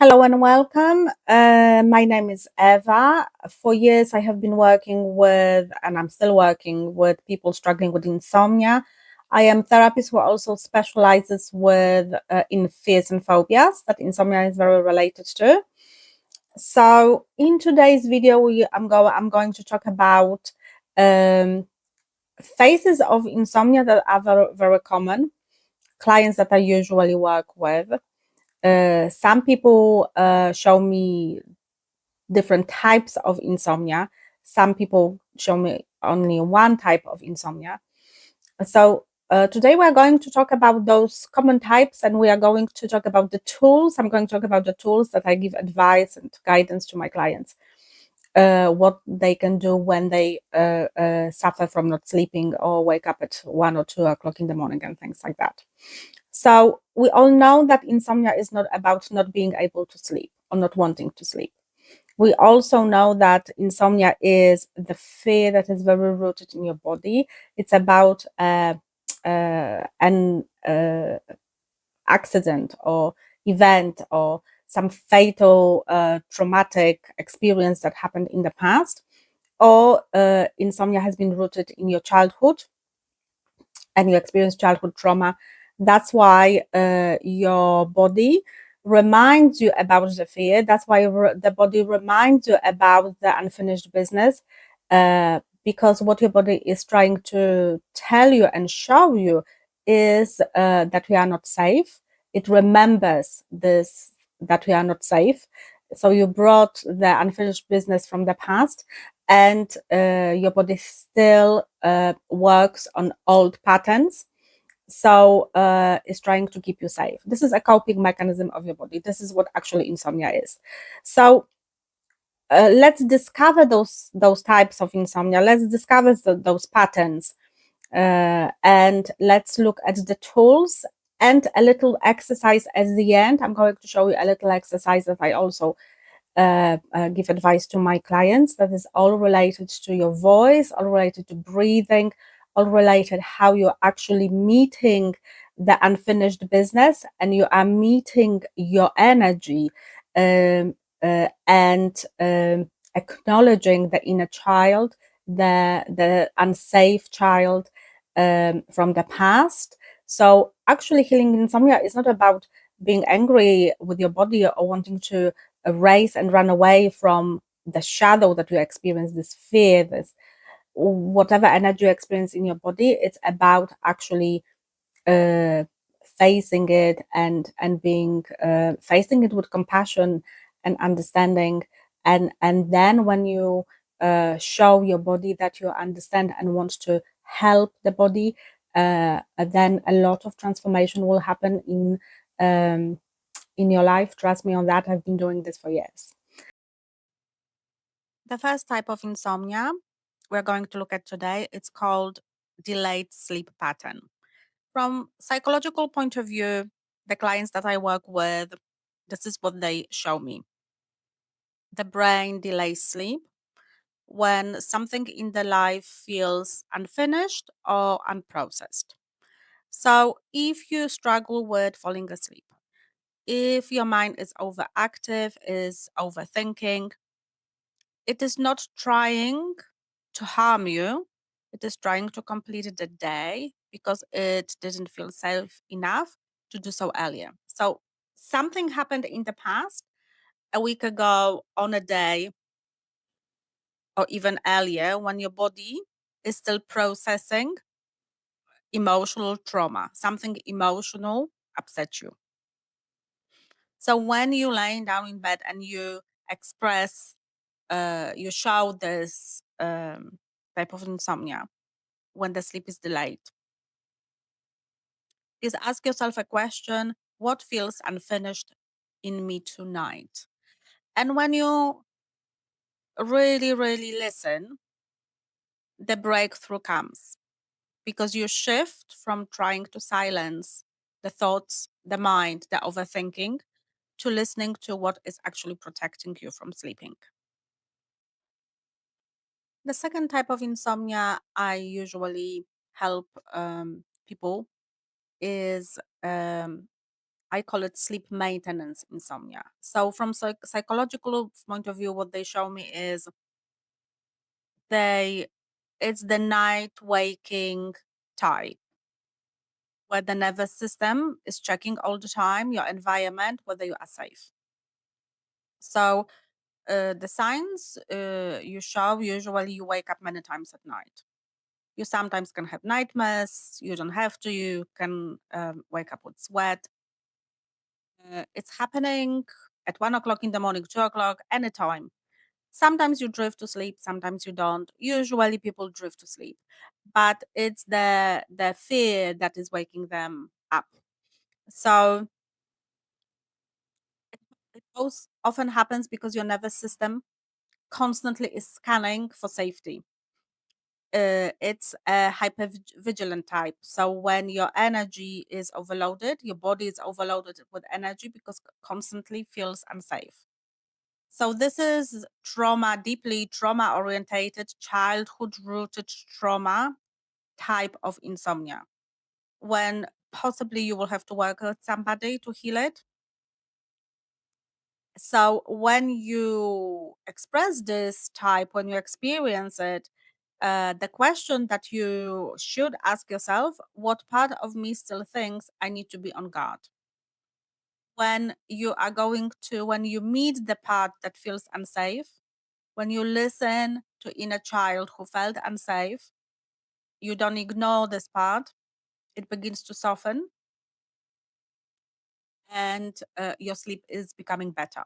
Hello and welcome. My name is Eva. For years, I have been working with, and I'm still working with people struggling with insomnia. I am a therapist who also specializes with in fears and phobias that insomnia is very related to. So, in today's video, I'm going to talk about um, phases of insomnia that are very common. Clients that I usually work with. Some people show me different types of insomnia. Some people show me only one type of insomnia. So today we're going to talk about those common types, and we are going to talk about the tools. I'm going to talk about the tools that I give advice and guidance to my clients. What they can do when they suffer from not sleeping or wake up at 1 or 2 o'clock in the morning and things like that. So we all know that insomnia is not about not being able to sleep or not wanting to sleep. We also know that insomnia is the fear that is very rooted in your body. It's about an accident or event or some fatal traumatic experience that happened in the past, or insomnia has been rooted in your childhood and you experience childhood trauma. That's why your body reminds you about the fear. That's why the body reminds you about the unfinished business, because what your body is trying to tell you and show you is that we are not safe. It remembers this, that we are not safe. So you brought the unfinished business from the past, and your body still works on old patterns. So it's trying to keep you safe. This is a coping mechanism of your body. This is what actually insomnia is. So let's discover those types of insomnia. Let's discover those patterns, and let's look at the tools and a little exercise at the end. I'm going to show you a little exercise that I also give advice to my clients, that is all related to your voice, all related to breathing, all related how you're actually meeting the unfinished business and you are meeting your energy, and acknowledging the inner child, the unsafe child from the past. So actually healing insomnia is not about being angry with your body or wanting to race and run away from the shadow that you experience, this fear, this whatever energy you experience in your body. It's about actually uh, facing it and being facing it with compassion and understanding. And then when you show your body that you understand and want to help the body, then a lot of transformation will happen in your life. Trust me on that. I've been doing this for years. The first type of insomnia we're going to look at today, it's called delayed sleep pattern. From psychological point of view, the clients that I work with, this is what they show me. The brain delays sleep when something in the life feels unfinished or unprocessed. So if you struggle with falling asleep, if your mind is overactive, is overthinking, it is not trying to harm you. It is trying to complete the day because it didn't feel safe enough to do so earlier. So something happened in the past, a week ago, on a day, or even earlier, when your body is still processing emotional trauma. Something emotional upset you. So when you laying down in bed and you express, you show this type of insomnia when the sleep is delayed, is ask yourself a question: what feels unfinished in me tonight? And when you really, really listen, the breakthrough comes because you shift from trying to silence the thoughts, the mind, the overthinking, to listening to what is actually protecting you from sleeping. The second type of insomnia I usually help people is I call it sleep maintenance insomnia. So from psychological point of view, what they show me is they it's the night waking type where the nervous system is checking all the time your environment, whether you are safe. So the signs you show, usually you wake up many times at night. You sometimes can have nightmares. You don't have to. You can wake up with sweat. It's happening at 1 o'clock in the morning, 2 o'clock, anytime. Sometimes you drift to sleep, sometimes you don't. Usually people drift to sleep, but it's the fear that is waking them up. So it most often happens because your nervous system constantly is scanning for safety. It's a hypervigilant type. So when your energy is overloaded, your body is overloaded with energy because constantly feels unsafe. So this is trauma, deeply trauma orientated, childhood rooted trauma type of insomnia. When possibly you will have to work with somebody to heal it. So when you express this type, when you experience it, the question that you should ask yourself: what part of me still thinks I need to be on guard? When you meet the part that feels unsafe, when you listen to inner child who felt unsafe, you don't ignore this part, it begins to soften, and your sleep is becoming better.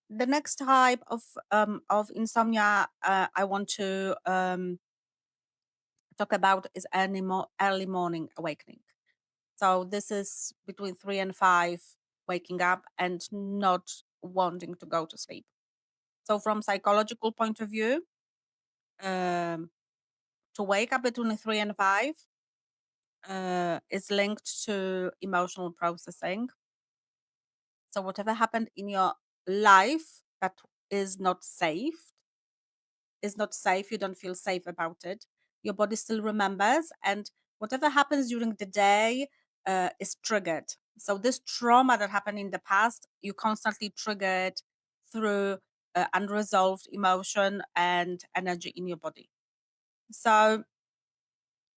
The next type of insomnia I want to talk about is early morning awakening. So this is between 3 and 5, waking up and not wanting to go to sleep. So from psychological point of view, um, to wake up between 3 and 5 is linked to emotional processing. So whatever happened in your life that is not safe, you don't feel safe about it. Your body still remembers, and whatever happens during the day is triggered. So this trauma that happened in the past, you constantly trigger it through unresolved emotion and energy in your body. So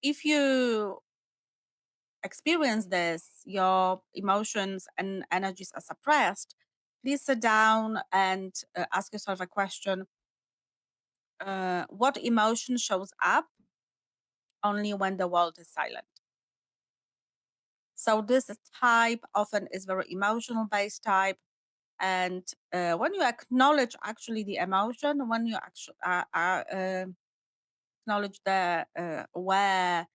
if you experience this, your emotions and energies are suppressed, please sit down and ask yourself a question: what emotion shows up only when the world is silent? So this type often is very emotional based type. And when you acknowledge actually the emotion, when you actually acknowledge the where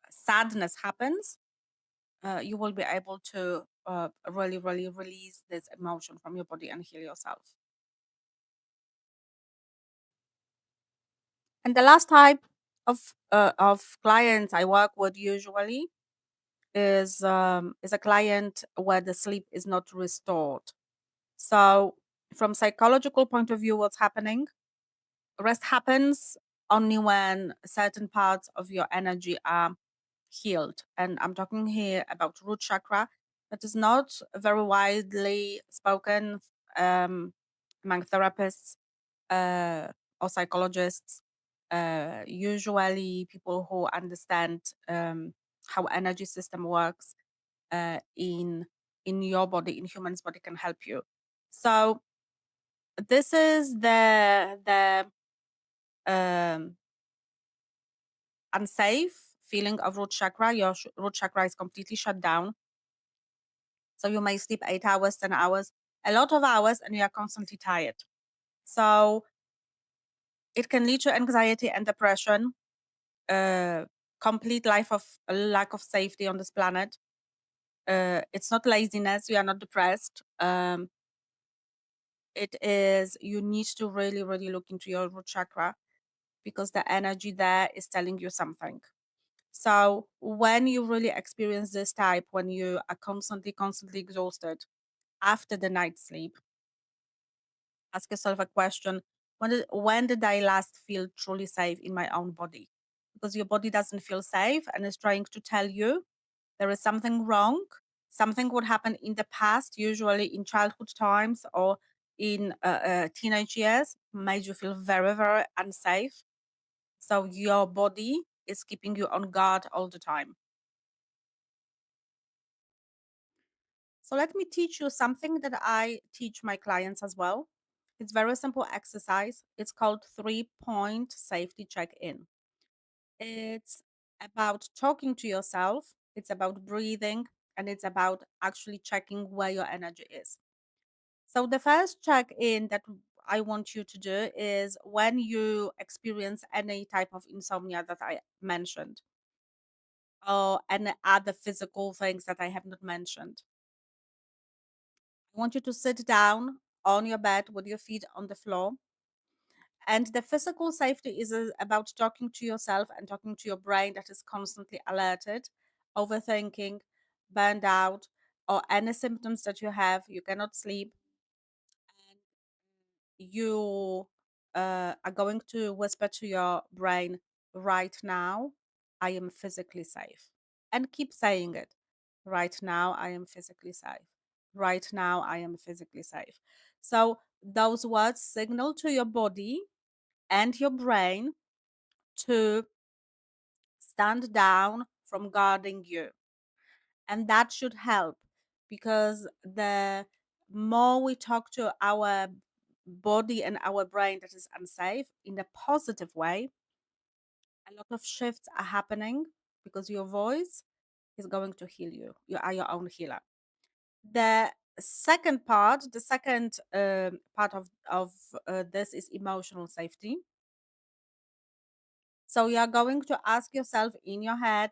sadness happens, you will be able to really, really release this emotion from your body and heal yourself. And the last type of clients I work with usually is a client where the sleep is not restored. So from psychological point of view, what's happening? Rest happens only when certain parts of your energy are healed. And I'm talking here about root chakra. That is not very widely spoken among therapists or psychologists. Usually, people who understand how energy system works uh, in in your body, in humans' body, can help you. So this is the um, unsafe feeling of root chakra. Your root chakra is completely shut down. So you may sleep 8 hours, 10 hours, a lot of hours, and you are constantly tired. So it can lead to anxiety and depression, uh, complete life of lack of safety on this planet. It's not laziness. You are not depressed. It is, you need to really, really look into your root chakra because the energy there is telling you something. So when you really experience this type, when you are constantly exhausted after the night sleep, ask yourself a question: when did I last feel truly safe in my own body? Because your body doesn't feel safe and is trying to tell you There is something wrong. Something would happen in the past, usually in childhood times or in teenage years, made you feel very, very unsafe. So your body is keeping you on guard all the time. So let me teach you something that I teach my clients as well. It's very simple exercise. It's called 3-point safety check-in. It's about talking to yourself, it's about breathing, and it's about actually checking where your energy is. So the first check-in that I want you to do is when you experience any type of insomnia that I mentioned, or any other physical things that I have not mentioned. I want you to sit down on your bed with your feet on the floor. And the physical safety is about talking to yourself and talking to your brain that is constantly alerted, overthinking, burned out, or any symptoms that you have. You cannot sleep. And you are going to whisper to your brain, right now, I am physically safe. And keep saying it. Right now, I am physically safe. Right now, I am physically safe. So those words signal to your body and your brain to stand down from guarding you. And that should help because the more we talk to our body and our brain that is unsafe in a positive way, a lot of shifts are happening because your voice is going to heal you. You are your own healer. The second part, the second part of this is emotional safety. So you are going to ask yourself in your head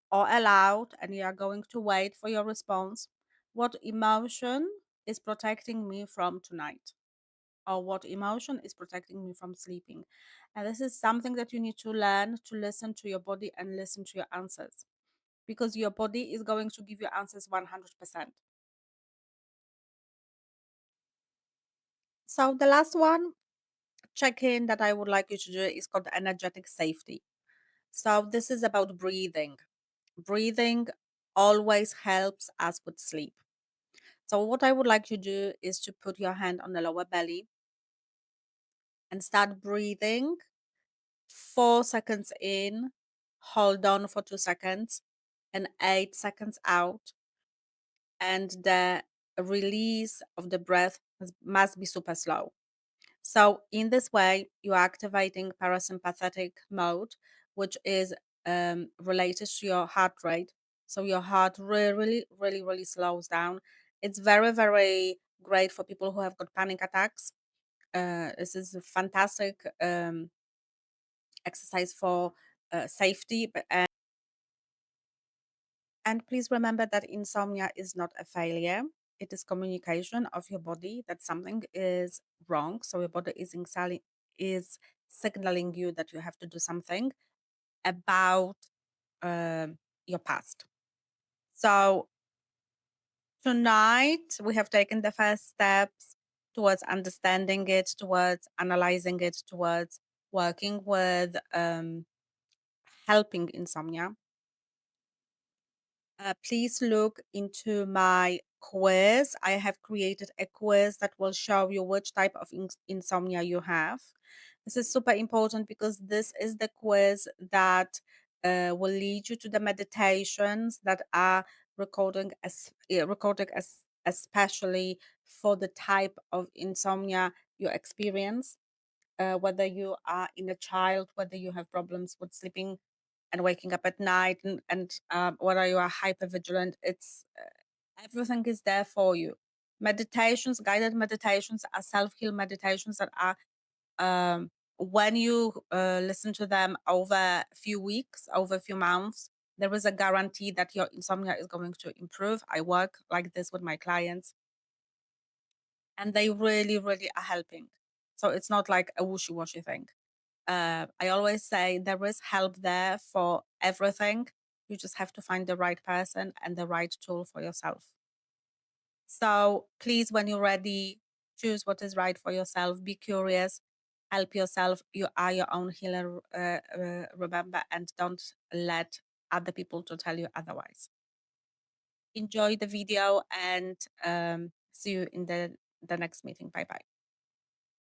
or aloud, and you are going to wait for your response. What emotion is protecting me from tonight? Or what emotion is protecting me from sleeping? And this is something that you need to learn to listen to your body and listen to your answers because your body is going to give you answers 100%. So the last one check in that I would like you to do is called energetic safety. So this is about breathing. Breathing always helps us with sleep. So what I would like you to do is to put your hand on the lower belly and start breathing 4 seconds in, hold on for 2 seconds, and 8 seconds out. And the release of the breath must be super slow. So in this way, you're activating parasympathetic mode, which is related to your heart rate. So your heart really slows down. It's very, very great for people who have got panic attacks. This is a fantastic exercise for safety. And please remember that insomnia is not a failure. It is communication of your body that something is wrong. So your body is signaling you that you have to do something about your past. So tonight we have taken the first steps towards understanding it, towards analyzing it, towards working with helping insomnia. Please look into my quiz. I have created a quiz that will show you which type of insomnia you have. This is super important because this is the quiz that will lead you to the meditations that are recorded as especially for the type of insomnia you experience. Whether you are in a child, whether you have problems with sleeping and waking up at night, and whether you are hyper vigilant, it's everything is there for you. Meditations, guided meditations, are self-heal meditations that are when you listen to them over a few weeks, over a few months, there is a guarantee that your insomnia is going to improve. I work like this with my clients, and they really are helping. So it's not like a wishy-washy thing. I always say there is help there for everything. You just have to find the right person and the right tool for yourself. So please, when you're ready, choose what is right for yourself. Be curious, help yourself. You are your own healer, remember, and don't let other people to tell you otherwise. enjoy the video, and see you in the next meeting. Bye bye.